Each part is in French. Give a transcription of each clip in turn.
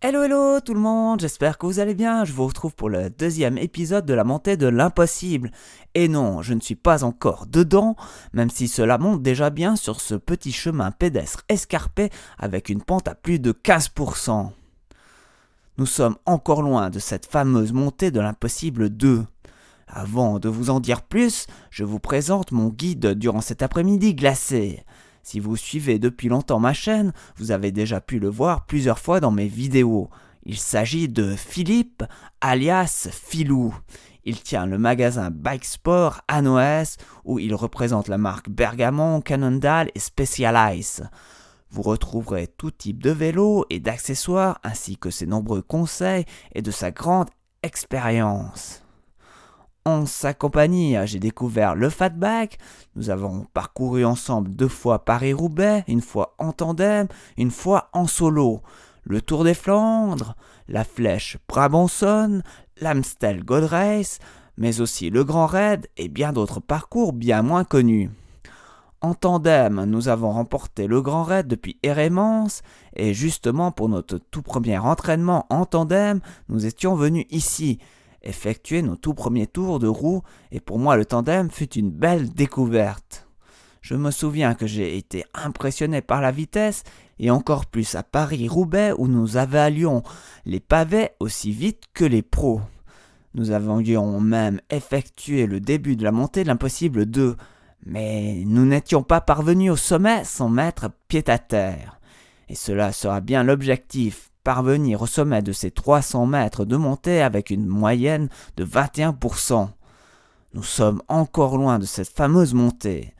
Hello hello tout le monde, j'espère que vous allez bien, je vous retrouve pour le deuxième épisode de la montée de l'impossible. Et non, je ne suis pas encore dedans, même si cela monte déjà bien sur ce petit chemin pédestre escarpé avec une pente à plus de 15%. Nous sommes encore loin de cette fameuse montée de l'impossible 2. Avant de vous en dire plus, je vous présente mon guide durant cet après-midi glacé. Si vous suivez depuis longtemps ma chaîne, vous avez déjà pu le voir plusieurs fois dans mes vidéos. Il s'agit de Philippe, alias Philou. Il tient le magasin Bike Sport à Noès, où il représente la marque Bergamon, Cannondale et Specialized. Vous retrouverez tout type de vélos et d'accessoires, ainsi que ses nombreux conseils et de sa grande expérience. En sa compagnie, j'ai découvert le fatback. Nous avons parcouru ensemble 2 fois Paris-Roubaix, une fois en tandem, une fois en solo. Le Tour des Flandres, la Flèche Brabançonne, l'Amstel Gold Race, mais aussi le Grand Raid et bien d'autres parcours bien moins connus. En tandem, nous avons remporté le Grand Raid depuis Hérémence et justement pour notre tout premier entraînement en tandem, nous étions venus ici effectuer nos tout premiers tours de roue et pour moi le tandem fut une belle découverte. Je me souviens que j'ai été impressionné par la vitesse et encore plus à Paris-Roubaix où nous avalions les pavés aussi vite que les pros. Nous avions même effectué le début de la montée de l'impossible 2, mais nous n'étions pas parvenus au sommet sans mettre pied à terre. Et cela sera bien l'objectif. Parvenir au sommet de ces 300 mètres de montée avec une moyenne de 21%. Nous sommes encore loin de cette fameuse montée.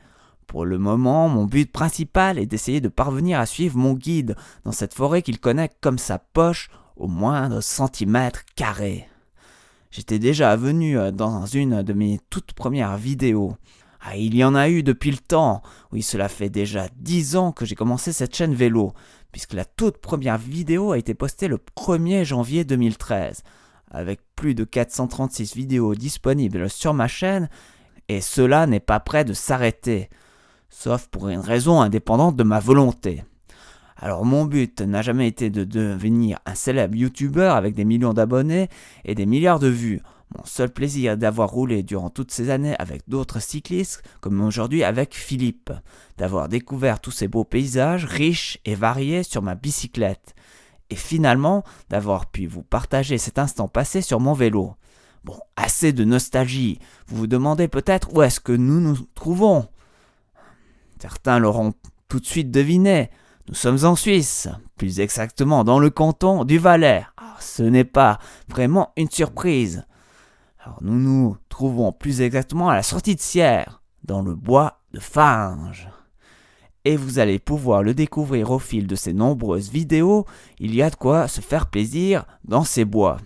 Pour le moment, mon but principal est d'essayer de parvenir à suivre mon guide dans cette forêt qu'il connaît comme sa poche au moindre centimètre carré. J'étais déjà venu dans une de mes toutes premières vidéos. Il y en a eu depuis le temps. Oui, cela fait déjà 10 ans que j'ai commencé cette chaîne vélo, puisque la toute première vidéo a été postée le 1er janvier 2013, avec plus de 436 vidéos disponibles sur ma chaîne, et cela n'est pas près de s'arrêter, sauf pour une raison indépendante de ma volonté. Alors mon but n'a jamais été de devenir un célèbre youtubeur avec des millions d'abonnés et des milliards de vues. Mon seul plaisir est d'avoir roulé durant toutes ces années avec d'autres cyclistes, comme aujourd'hui avec Philippe, d'avoir découvert tous ces beaux paysages riches et variés sur ma bicyclette, et finalement d'avoir pu vous partager cet instant passé sur mon vélo. Bon, assez de nostalgie, vous vous demandez peut-être où est-ce que nous nous trouvons. Certains l'auront tout de suite deviné, nous sommes en Suisse, plus exactement dans le canton du Valais. Ce n'est pas vraiment une surprise. Alors nous nous trouvons plus exactement à la sortie de Sierre, dans le bois de Finge. Et vous allez pouvoir le découvrir au fil de ces nombreuses vidéos, il y a de quoi se faire plaisir dans ces bois.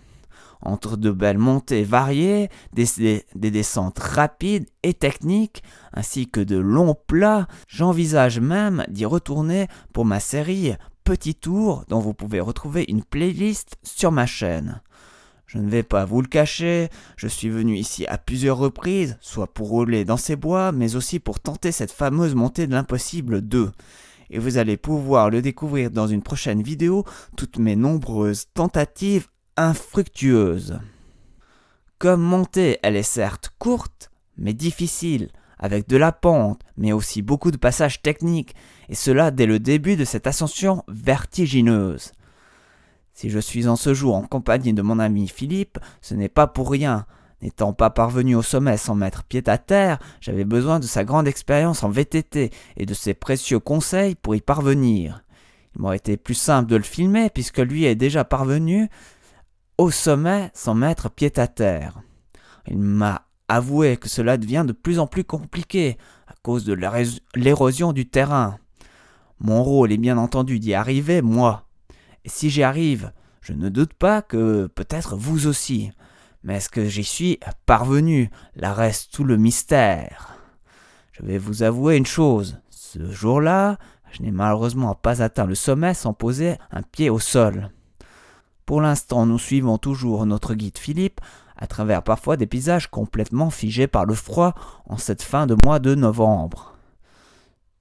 Entre de belles montées variées, des descentes rapides et techniques, ainsi que de longs plats, j'envisage même d'y retourner pour ma série Petit Tour, dont vous pouvez retrouver une playlist sur ma chaîne. Je ne vais pas vous le cacher, je suis venu ici à plusieurs reprises, soit pour rouler dans ces bois, mais aussi pour tenter cette fameuse montée de l'impossible 2. Et vous allez pouvoir le découvrir dans une prochaine vidéo, toutes mes nombreuses tentatives infructueuses. Comme montée, elle est certes courte, mais difficile, avec de la pente, mais aussi beaucoup de passages techniques, et cela dès le début de cette ascension vertigineuse. Si je suis en ce jour en compagnie de mon ami Philippe, ce n'est pas pour rien. N'étant pas parvenu au sommet sans mettre pied à terre, j'avais besoin de sa grande expérience en VTT et de ses précieux conseils pour y parvenir. Il m'aurait été plus simple de le filmer puisque lui est déjà parvenu au sommet sans mettre pied à terre. Il m'a avoué que cela devient de plus en plus compliqué à cause de l'érosion du terrain. Mon rôle est bien entendu d'y arriver, moi. Et si j'y arrive, je ne doute pas que peut-être vous aussi. Mais est-ce que j'y suis parvenu? Là reste tout le mystère. Je vais vous avouer une chose. Ce jour-là, je n'ai malheureusement pas atteint le sommet sans poser un pied au sol. Pour l'instant, nous suivons toujours notre guide Philippe, à travers parfois des paysages complètement figés par le froid en cette fin de mois de novembre.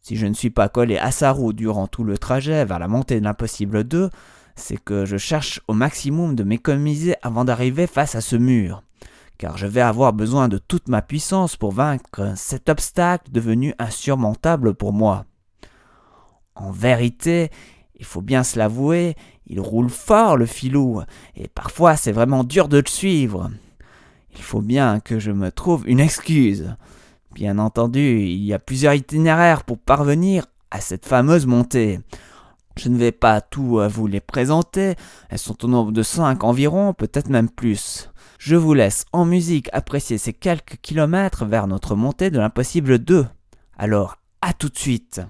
Si je ne suis pas collé à sa roue durant tout le trajet vers la montée de l'impossible 2, c'est que je cherche au maximum de m'économiser avant d'arriver face à ce mur, car je vais avoir besoin de toute ma puissance pour vaincre cet obstacle devenu insurmontable pour moi. En vérité, il faut bien se l'avouer, il roule fort le filou, et parfois c'est vraiment dur de le suivre. Il faut bien que je me trouve une excuse. Bien entendu, il y a plusieurs itinéraires pour parvenir à cette fameuse montée. Je ne vais pas tout vous les présenter, elles sont au nombre de 5 environ, peut-être même plus. Je vous laisse en musique apprécier ces quelques kilomètres vers notre montée de l'impossible 2. Alors, à tout de suite.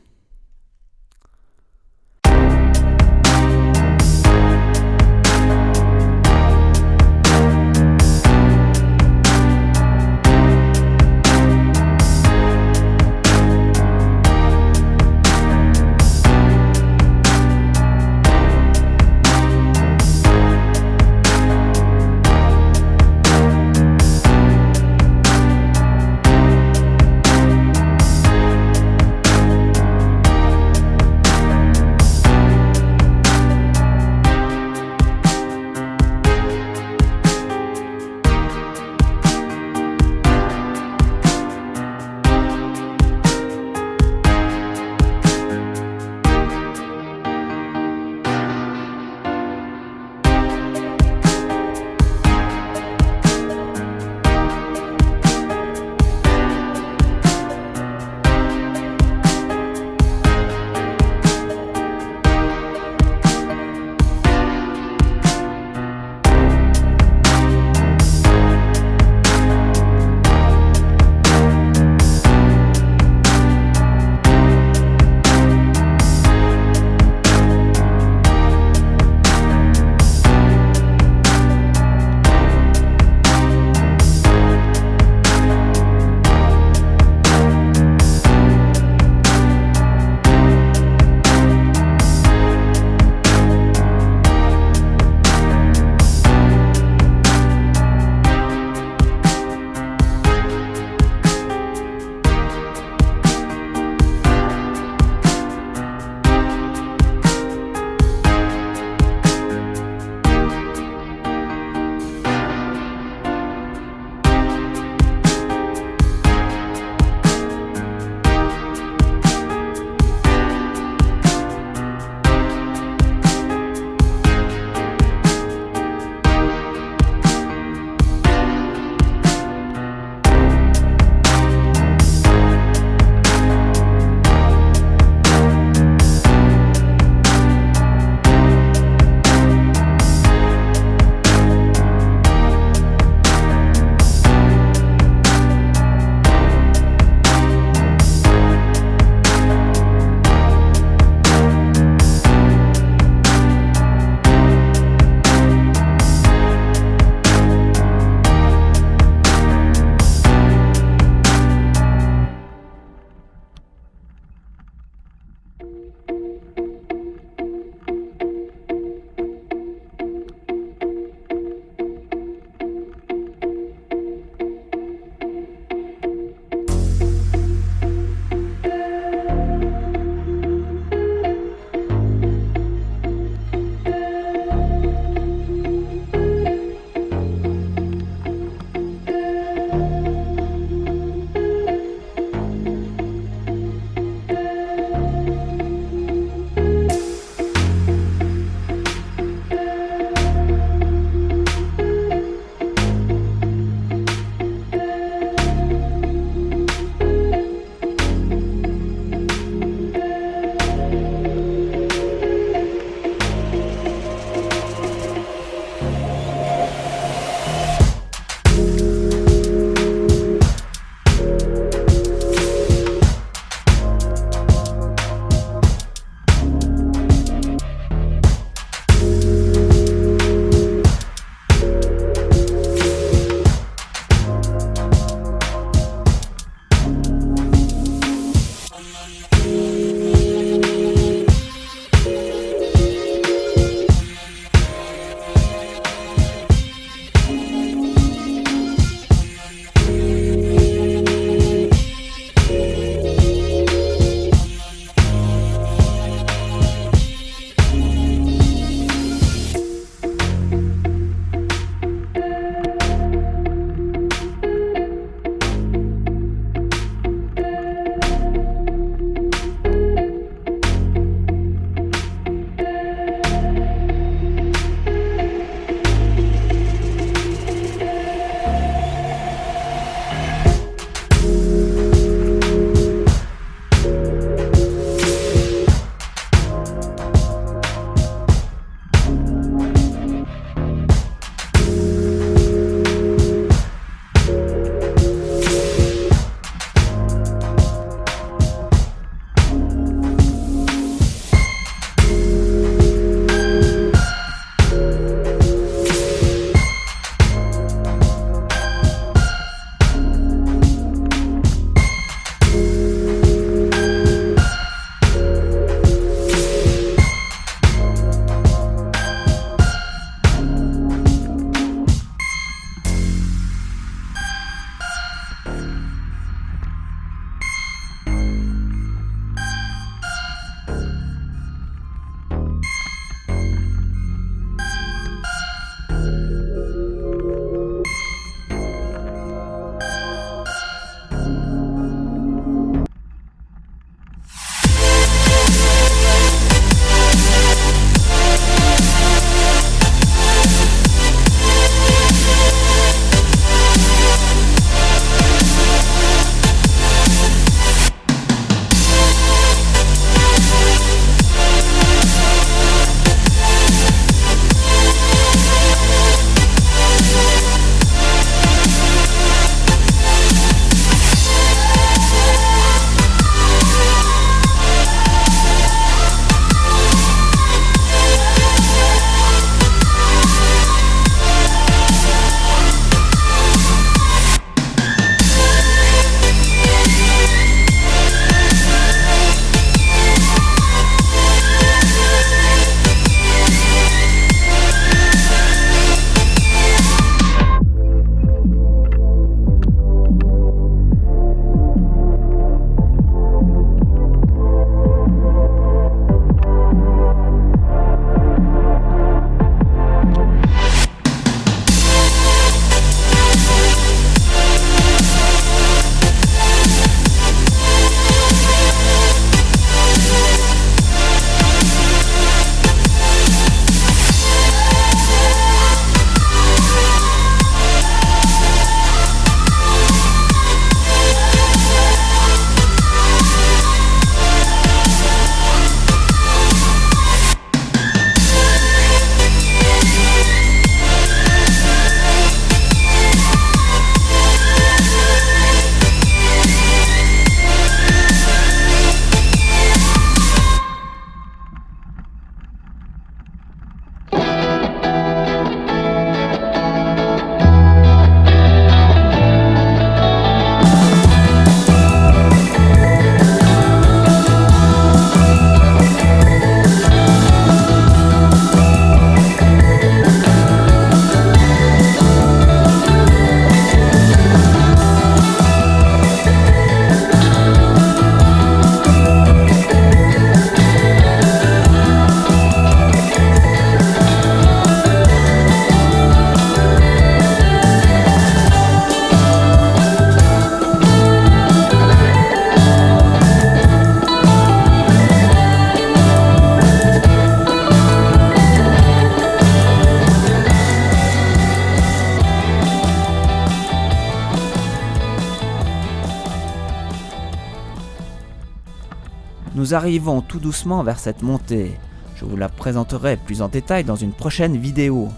Nous arrivons tout doucement vers cette montée. Je vous la présenterai plus en détail dans une prochaine vidéo.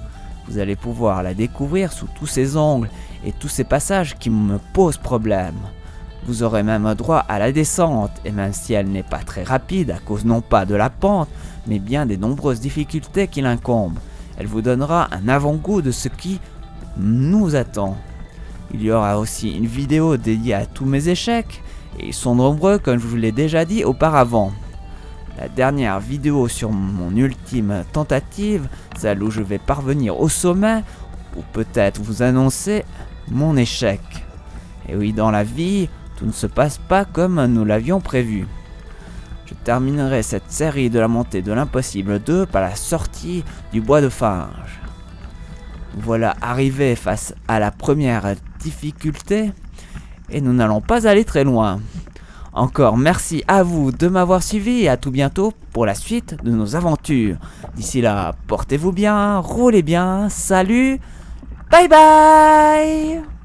Vous allez pouvoir la découvrir sous tous ses angles et tous ces passages qui me posent problème. Vous aurez même droit à la descente, et même si elle n'est pas très rapide à cause non pas de la pente, mais bien des nombreuses difficultés qui l'incombent, elle vous donnera un avant-goût de ce qui nous attend. Il y aura aussi une vidéo dédiée à tous mes échecs, et ils sont nombreux comme je vous l'ai déjà dit auparavant. La dernière vidéo sur mon ultime tentative, celle où je vais parvenir au sommet, ou peut-être vous annoncer mon échec. Et oui, dans la vie, tout ne se passe pas comme nous l'avions prévu. Je terminerai cette série de la montée de l'impossible 2 par la sortie du bois de Finge. Voilà arrivé face à la première difficulté, et nous n'allons pas aller très loin. Encore merci à vous de m'avoir suivi et à tout bientôt pour la suite de nos aventures. D'ici là, portez-vous bien, roulez bien, salut, bye bye!